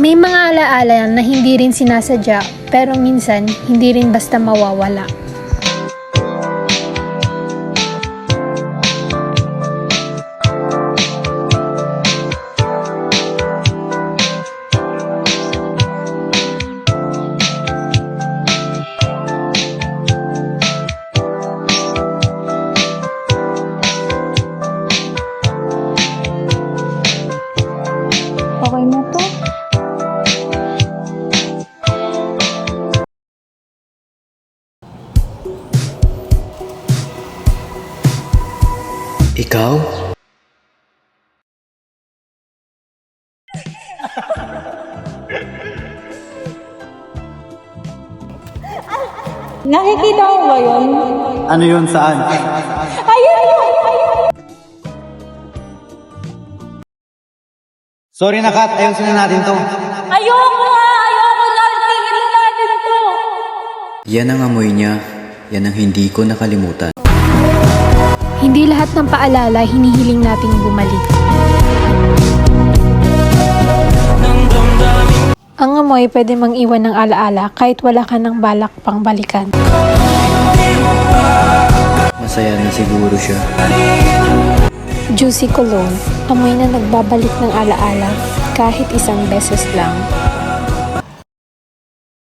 May mga alaala na hindi rin sinasadya, pero minsan hindi rin basta mawawala. Okay na to. Ikaw? Nakikita mo ba yun? Ano yun, saan? Ayun! Sorry na, Kat. Ayusin na natin to. Ayoko nga! Ayoko na! Tigil natin to! Yan ang amoy niya. Yan ang hindi ko nakalimutan. Hindi lahat ng paalala hinihiling nating bumalik. Ang amoy pwede mang iwan ng alaala kahit wala ka ng balak pang balikan. Masaya na siguro siya. Juicy Cologne, amoy na nagbabalik ng alaala kahit isang beses lang.